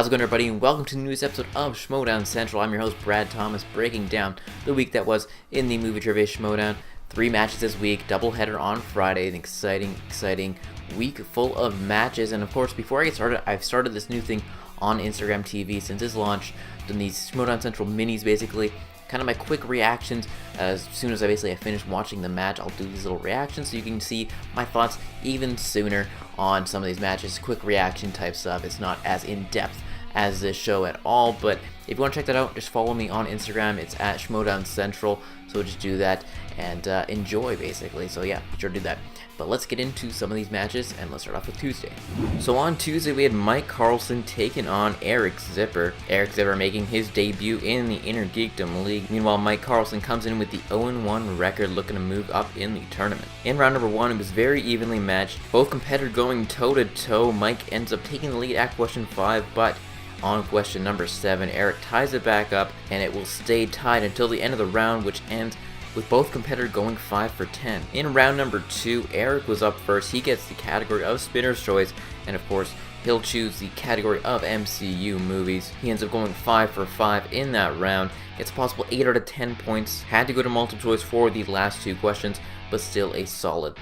How's it going, everybody, and welcome to the newest episode of Schmoedown Central. I'm your host, Brad Thomas, breaking down the week that was in the movie trivia Schmoedown. 3 matches this week, doubleheader on Friday, an exciting week full of matches. And of course, before I get started, I've started this new thing on Instagram TV since its launch, done these Schmoedown Central minis, basically. Kind of my quick reactions. As soon as I finish watching the match, I'll do these little reactions so you can see my thoughts even sooner on some of these matches. Quick reaction type stuff. It's not as in-depth as this show at all, but if you want to check that out, just follow me on Instagram. It's at Schmoedown Central, so just do that and enjoy, basically. So yeah, be sure to do that. But let's get into some of these matches, and let's start off with Tuesday. So on Tuesday, we had Mike Carlson taking on Eric Zipper. Eric Zipper making his debut in the Innergeekdom League. Meanwhile, Mike Carlson comes in with the 0-1 record, looking to move up in the tournament. In round number 1, it was very evenly matched. Both competitors going toe-to-toe. Mike ends up taking the lead at question 5, but on question number 7, Eric ties it back up, and it will stay tied until the end of the round, which ends with both competitors going 5 for 10. In round number 2, Eric was up first. He gets the category of Spinner's Choice, and of course, he'll choose the category of MCU movies. He ends up going 5 for 5 in that round. Gets a possible 8 out of 10 points. Had to go to multiple choice for the last 2 questions, but still a solid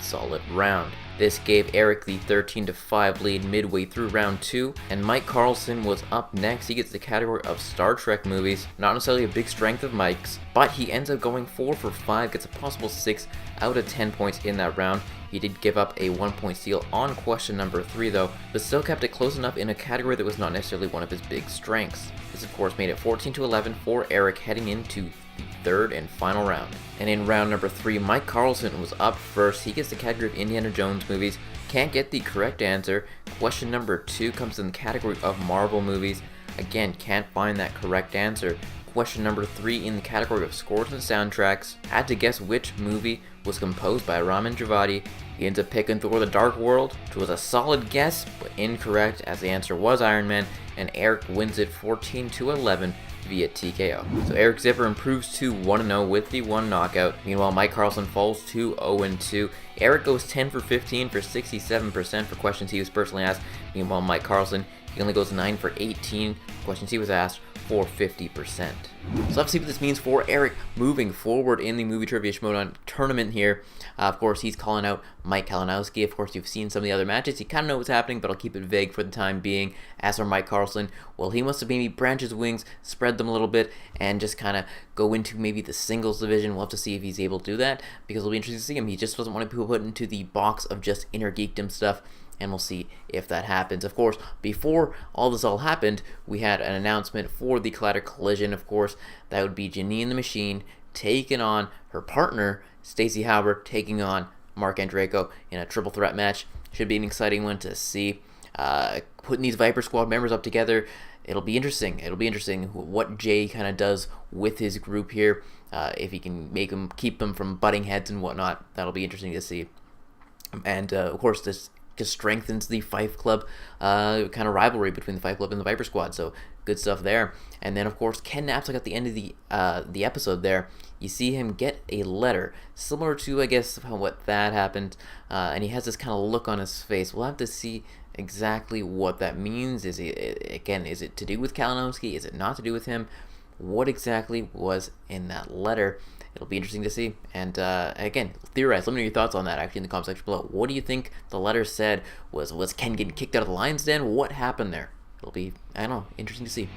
round. This gave Eric the 13-5 lead midway through round 2, and Mike Carlson was up next. He gets the category of Star Trek movies, not necessarily a big strength of Mike's, but he ends up going 4 for 5, gets a possible 6 out of 10 points in that round. He did give up a 1-point steal on question number 3 though, but still kept it close enough in a category that was not necessarily one of his big strengths. This of course made it 14-11 for Eric heading into the third and final round. And in round number 3, Mike Carlson was up first. He gets the category of Indiana Jones movies. Can't get the correct answer. Question number 2 comes in the category of Marvel movies. Again, can't find that correct answer. Question number 3 in the category of scores and soundtracks. Had to guess which movie was composed by Ramin Djawadi. He ends up picking Thor: The Dark World, which was a solid guess, but incorrect, as the answer was Iron Man, and Eric wins it 14-11 via TKO. So Eric Zipper improves to 1-0 with the 1 knockout. Meanwhile, Mike Carlson falls to 0-2. Eric goes 10 for 15 for 67% for questions he was personally asked. Meanwhile, Mike Carlson, he only goes 9 for 18 questions he was asked for 50%. So let's see what this means for Eric moving forward in the Movie Trivia Schmoedown tournament here. Of course, he's calling out Mike Kalinowski. Of course, you've seen some of the other matches. You kind of know what's happening, but I'll keep it vague for the time being. As for Mike Carlson, well, he wants to maybe branch his wings, spread them a little bit, and just kind of go into maybe the singles division. We'll have to see if he's able to do that, because it'll be interesting to see him. He just doesn't want to be put into the box of just Innergeekdom stuff, and we'll see if that happens. Of course, before all this all happened, we had an announcement for the Collider Collision. Of course, that would be Janine the Machine taking on her partner, Stacey Howard, taking on Mark Andreyko in a triple threat match. Should be an exciting one to see. Putting these Viper Squad members up together, it'll be interesting. It'll be interesting what Jay kind of does with his group here. If he can keep them from butting heads and whatnot, that'll be interesting to see. And of course, this just strengthens the Fife Club kind of rivalry between the Fife Club and the Viper Squad, so good stuff there. And then of course, Ken Napzok at the end of the episode there, you see him get a letter similar to, I guess, what that happened, and he has this kind of look on his face. We'll have to see exactly what that means. Is it to do with Kalinowski? Is it not to do with him? What exactly was in that letter? It'll be interesting to see. And again, theorize. Let me know your thoughts on that actually in the comment section below. What do you think the letter said? Was Ken getting kicked out of the Lions Den? What happened there? It'll be, I don't know, interesting to see.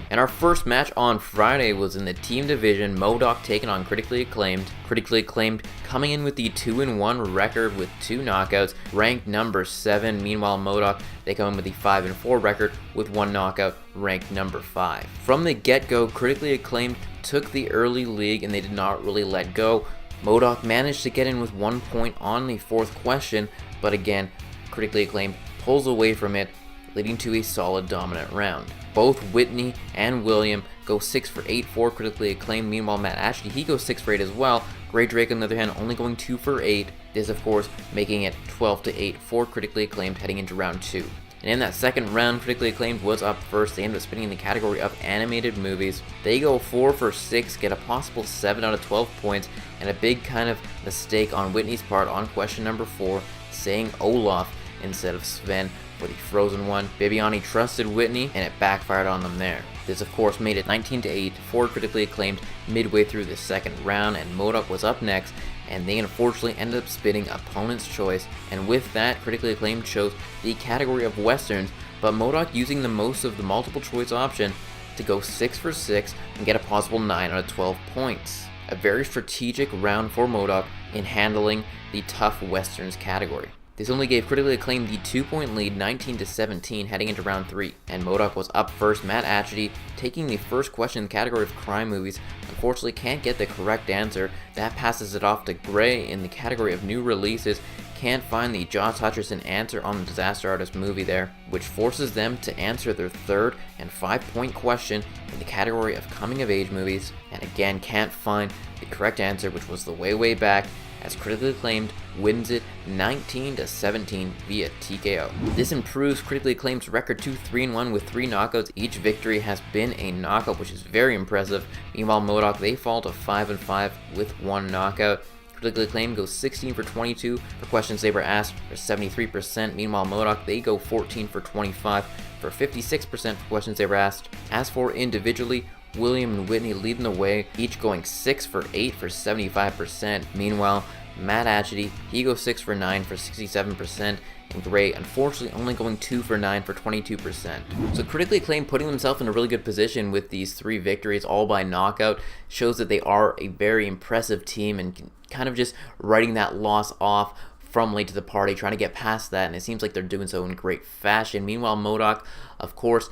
And our first match on Friday was in the team division. MODOK taking on Critically Acclaimed. Critically Acclaimed coming in with the 2-1 record with 2 knockouts, ranked number 7. Meanwhile, MODOK, they come in with the 5-4 record with 1 knockout, ranked number 5. From the get-go, Critically Acclaimed took the early lead, and they did not really let go. MODOK managed to get in with 1 point on the 4th question, but again, Critically Acclaimed pulls away from it, leading to a solid dominant round. Both Whitney and William go 6 for 8 for Critically Acclaimed. Meanwhile, Matt Ashley, he goes 6 for 8 as well. Gray Drake, on the other hand, only going 2 for 8. This, of course, making it 12-8 for Critically Acclaimed heading into round 2. And in that second round, Critically Acclaimed was up first. They ended up spinning in the category of animated movies. They go 4 for 6, get a possible 7 out of 12 points, and a big kind of mistake on Whitney's part on question number 4, saying Olaf instead of Sven for the frozen one. Bibiani trusted Whitney, and it backfired on them there. This of course made it 19-8 for Critically Acclaimed midway through the second round, and MODOK was up next, and they unfortunately ended up spitting Opponent's Choice, and with that, Critically Acclaimed chose the category of Westerns, but MODOK using the most of the multiple choice option to go 6 for 6 and get a possible 9 out of 12 points. A very strategic round for MODOK in handling the tough Westerns category. This only gave Critically Acclaimed the 2-point lead, 19-17, heading into round 3. And MODOK was up first. Matt Atchity, taking the first question in the category of crime movies, unfortunately can't get the correct answer. That passes it off to Gray in the category of new releases. Can't find the Josh Hutcherson answer on the Disaster Artist movie there, which forces them to answer their third and 5-point question in the category of coming of age movies, and again can't find the correct answer, which was The Way Back, as Critically Acclaimed wins it 19-17 via TKO. This improves Critically Acclaimed's record to 3-1 with 3 knockouts. Each victory has been a knockout, which is very impressive. Meanwhile, MODOK, they fall to 5-5 with 1 knockout. Critically Acclaimed goes 16 for 22 for questions they were asked for 73%. Meanwhile, MODOK, they go 14 for 25 for 56% for questions they were asked. As for individually, William and Whitney leading the way, each going 6 for 8 for 75%. Meanwhile, Matt Atchity, he goes 6 for 9 for 67%, and Gray, unfortunately, only going 2 for 9 for 22%. So Critically Acclaimed putting themselves in a really good position with these 3 victories, all by knockout, shows that they are a very impressive team and kind of just writing that loss off from late to the party, trying to get past that, and it seems like they're doing so in great fashion. Meanwhile, MODOK, of course,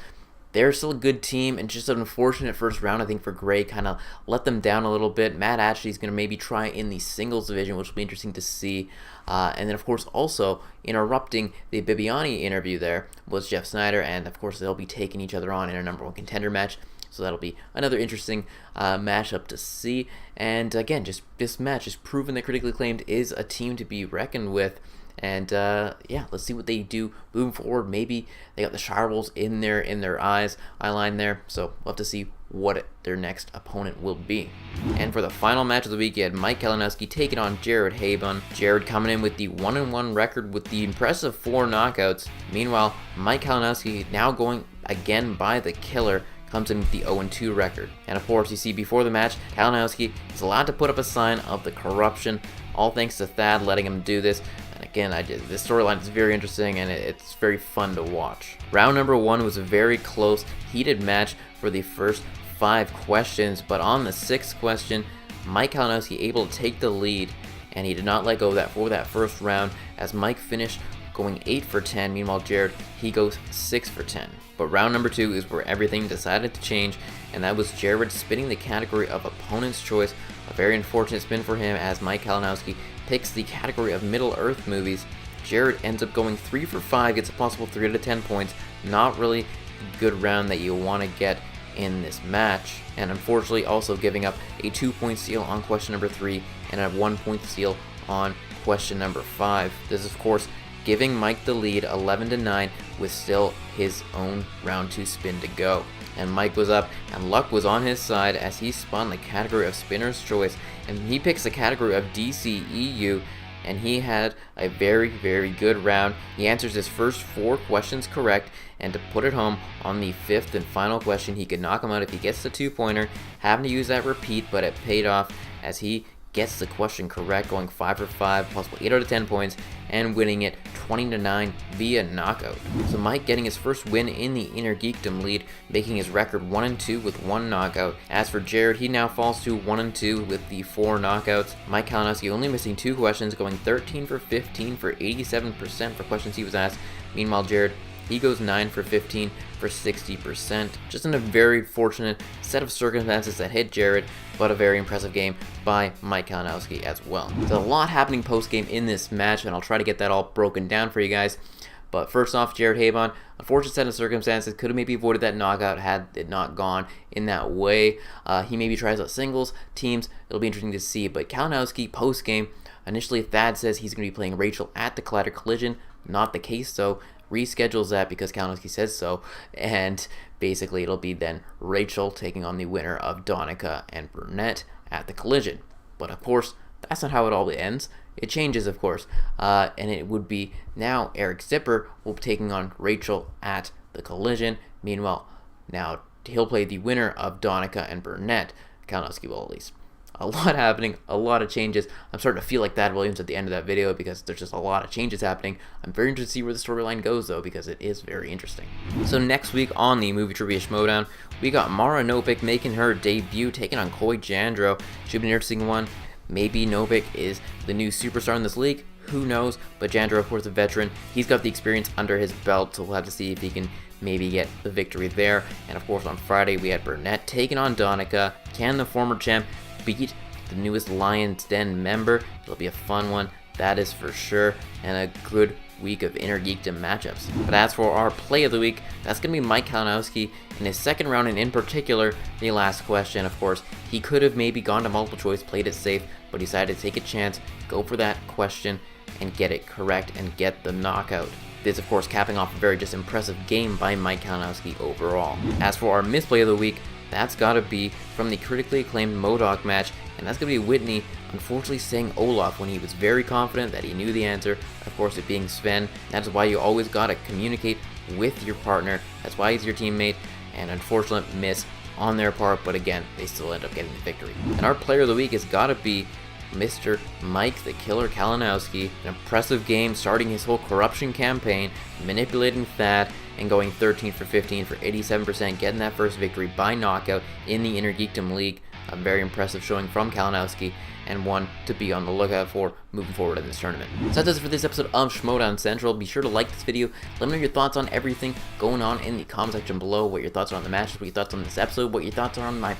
they're still a good team, and just an unfortunate first round, I think, for Gray kind of let them down a little bit. Matt Atchity's going to maybe try in the singles division, which will be interesting to see. And then, of course, also interrupting the Bibiani interview there was Jeff Snyder, and, of course, they'll be taking each other on in a number 1 contender match. So that'll be another interesting matchup to see. And, again, just this match has proven that Critically Acclaimed is a team to be reckoned with. And yeah, let's see what they do moving forward. Maybe they got the Shire Wolves in their eye line there. So we'll have to see what their next opponent will be. And for the final match of the week, you had Mike Kalinowski taking on Jared Haibon. Jared coming in with the 1-1 record with the impressive 4 knockouts. Meanwhile, Mike Kalinowski, now going again by the killer, comes in with the 0-2 record. And of course, you see before the match, Kalinowski is allowed to put up a sign of the corruption, all thanks to Thad letting him do this. And again, this storyline is very interesting, and it's very fun to watch. Round number 1 was a very close, heated match for the first 5 questions, but on the 6th question, Mike Kalinowski able to take the lead, and he did not let go of that for that first round, as Mike finished going 8 for 10. Meanwhile, Jared, he goes 6 for 10. But round number 2 is where everything decided to change, and that was Jared spinning the category of Opponent's Choice. A very unfortunate spin for him, as Mike Kalinowski picks the category of Middle-earth movies. Jared ends up going 3 for 5, gets a possible 3 out of 10 points. Not really a good round that you want to get in this match, and unfortunately also giving up a 2-point steal on question number 3 and a 1-point steal on question number 5. This is, of course, giving Mike the lead 11-9 with still his own round 2 spin to go. And Mike was up, and luck was on his side as he spun the category of Spinner's Choice, and he picks the category of DCEU, and he had a very, very good round. He answers his first 4 questions correct, and to put it home, on the 5th and final question, he could knock him out if he gets the 2-pointer, having to use that repeat, but it paid off as he gets the question correct, going 5 for 5, possible 8 out of 10 points, and winning it 20-9 via knockout. So Mike getting his first win in the Innergeekdom lead, making his record 1-2 with 1 knockout. As for Jared, he now falls to 1-2 with the 4 knockouts. Mike Kalinowski only missing 2 questions, going 13 for 15 for 87% for questions he was asked. Meanwhile, Jared, he goes 9 for 15 for 60%. Just in a very fortunate set of circumstances that hit Jared, but a very impressive game by Mike Kalinowski as well. There's a lot happening post-game in this match, and I'll try to get that all broken down for you guys. But first off, Jared Haibon, unfortunate set of circumstances, could have maybe avoided that knockout had it not gone in that way. He maybe tries out singles, teams, it'll be interesting to see. But Kalinowski, post-game, initially Thad says he's going to be playing Rachel at the Collider Collision. Not the case, so reschedules that because Kalinowski says so, and basically it'll be then Rachel taking on the winner of Donica and Burnett at the Collision. But of course, that's not how it all ends. It changes, of course, and it would be now Eric Zipper will be taking on Rachel at the Collision. Meanwhile, now he'll play the winner of Donica and Burnett. Kalinowski will, at least. A lot happening, a lot of changes. I'm starting to feel like Thad Williams at the end of that video because there's just a lot of changes happening. I'm very interested to see where the storyline goes, though, because it is very interesting. So next week on the Movie Trivia Schmoedown, we got Mara Novik making her debut, taking on Koi Jandro. Should be an interesting one. Maybe Novik is the new superstar in this league. Who knows? But Jandro, of course, a veteran. He's got the experience under his belt, so we'll have to see if he can maybe get the victory there. And, of course, on Friday, we had Burnett taking on Donica. Can the former champ beat the newest Lion's Den member? It'll be a fun one, that is for sure, and a good week of Innergeekdom matchups. But as for our play of the week, that's going to be Mike Kalinowski in his second round, and in particular, the last question. Of course, he could have maybe gone to multiple choice, played it safe, but decided to take a chance, go for that question, and get it correct, and get the knockout. This, of course, capping off a very just impressive game by Mike Kalinowski overall. As for our misplay of the week, that's got to be from the critically acclaimed MODOK match, and that's going to be Whitney unfortunately saying Olaf when he was very confident that he knew the answer, of course it being Sven. That's why you always got to communicate with your partner. That's why he's your teammate, and unfortunate miss on their part, but again, they still end up getting the victory. And our player of the week has got to be Mr. Mike the Killer Kalinowski. An impressive game, starting his whole corruption campaign, manipulating Thad, and going 13 for 15 for 87%, getting that first victory by knockout in the Innergeekdom League. A very impressive showing from Kalinowski, and one to be on the lookout for moving forward in this tournament. So that does it for this episode of Schmoedown Central. Be sure to like this video. Let me know your thoughts on everything going on in the comment section below. What your thoughts are on the matches, what your thoughts on this episode, what your thoughts are on my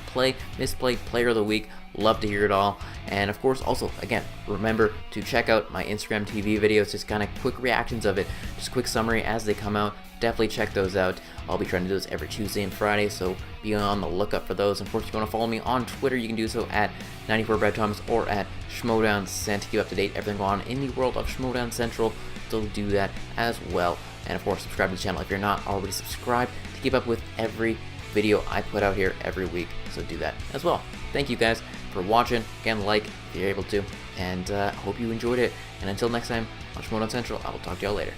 misplay, player of the week. Love to hear it all. And of course, also, again, remember to check out my Instagram TV videos, just kind of quick reactions of it, just quick summary as they come out. Definitely check those out. I'll be trying to do this every Tuesday and Friday, so be on the lookout for those. Of course, if you want to follow me on Twitter, you can do so at 94BradThomas or at Schmoedown Cent to keep up to date everything going on in the world of Schmoedown Central. So do that as well. And of course, subscribe to the channel if you're not already subscribed to keep up with every video I put out here every week. So do that as well. Thank you guys for watching. Again, like if you're able to, and hope you enjoyed it. And until next time on Schmoedown Central, I will talk to y'all later.